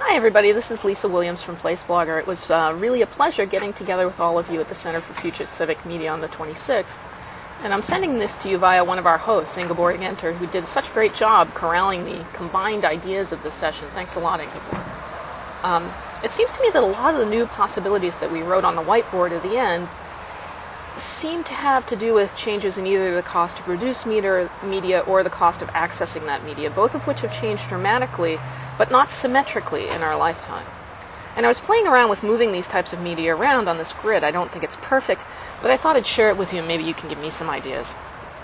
Hi everybody, this is Lisa Williams from Place Blogger. It was really a pleasure getting together with all of you at the Center for Future Civic Media on the 26th. And I'm sending this to you via one of our hosts, Ingeborg Enter, who did such a great job corralling the combined ideas of this session. Thanks a lot, Ingeborg. It seems to me that a lot of the new possibilities that we wrote on the whiteboard at the end seem to have to do with changes in either the cost to produce media or the cost of accessing that media, both of which have changed dramatically, but not symmetrically in our lifetime. And I was playing around with moving these types of media around on this grid. I don't think it's perfect, but I thought I'd share it with you and maybe you can give me some ideas.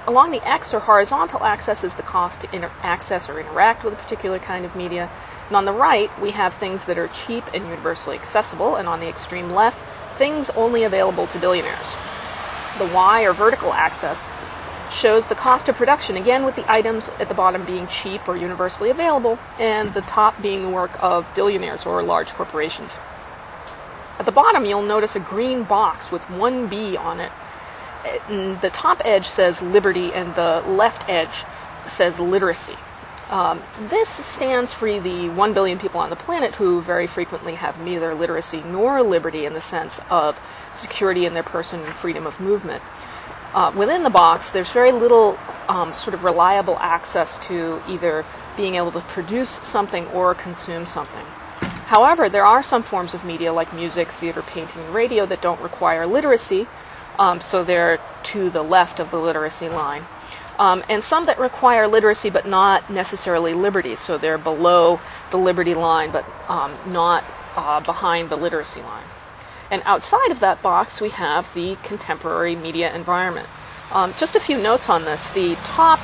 Along the X or horizontal axis is the cost to access or interact with a particular kind of media. And on the right, we have things that are cheap and universally accessible, and on the extreme left, things only available to billionaires. The Y or vertical axis shows the cost of production, again with the items at the bottom being cheap or universally available, and the top being the work of billionaires or large corporations. At the bottom, you'll notice a green box with 1B on it. And the top edge says liberty, and the left edge says literacy. This stands for the 1 billion people on the planet who very frequently have neither literacy nor liberty in the sense of security in their person and freedom of movement. Within the box, there's very little sort of reliable access to either being able to produce something or consume something. However, there are some forms of media like music, theater, painting, and radio that don't require literacy, so they're to the left of the literacy line. And some that require literacy but not necessarily liberty, so they're below the liberty line but not behind the literacy line. And outside of that box, we have the contemporary media environment. Just a few notes on this. The top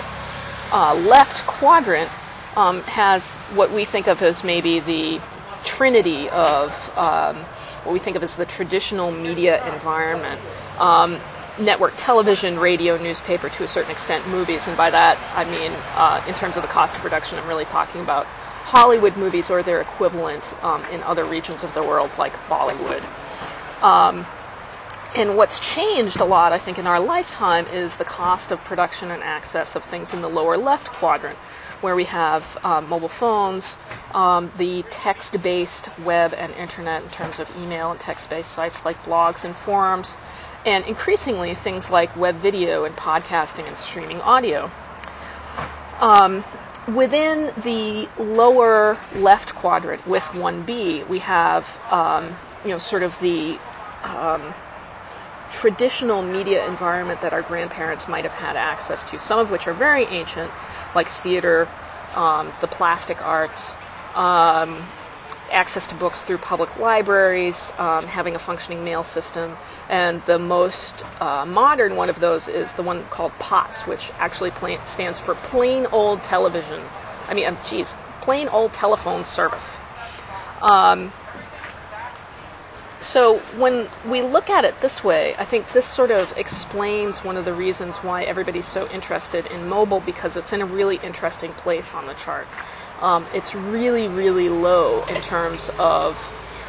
left quadrant has what we think of as maybe the trinity of what we think of as the traditional media environment. Network television, radio, newspaper, to a certain extent movies, and by that I mean in terms of the cost of production I'm really talking about Hollywood movies or their equivalent in other regions of the world like Bollywood. And what's changed a lot, I think, in our lifetime is the cost of production and access of things in the lower left quadrant, where we have mobile phones, the text-based web and internet in terms of email and text-based sites like blogs and forums, and increasingly things like web video and podcasting and streaming audio. Within the lower left quadrant with 1B, we have sort of the traditional media environment that our grandparents might have had access to, some of which are very ancient, like theater, the plastic arts, access to books through public libraries, having a functioning mail system, and the most modern one of those is the one called POTS, which actually stands for plain old television. Plain old telephone service. So when we look at it this way, I think this sort of explains one of the reasons why everybody's so interested in mobile, because it's in a really interesting place on the chart. It's really, really low in terms of,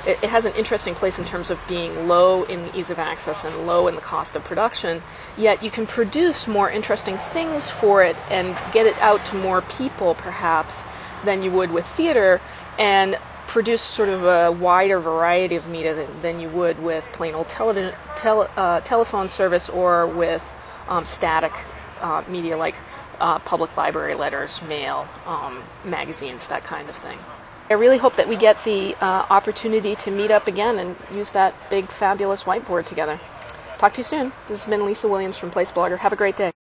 it has an interesting place in terms of being low in the ease of access and low in the cost of production, yet you can produce more interesting things for it and get it out to more people, perhaps, than you would with theater, and produce sort of a wider variety of media than you would with plain old telephone service or with static media like public library letters, mail, magazines, that kind of thing. I really hope that we get the opportunity to meet up again and use that big, fabulous whiteboard together. Talk to you soon. This has been Lisa Williams from Place Blogger. Have a great day.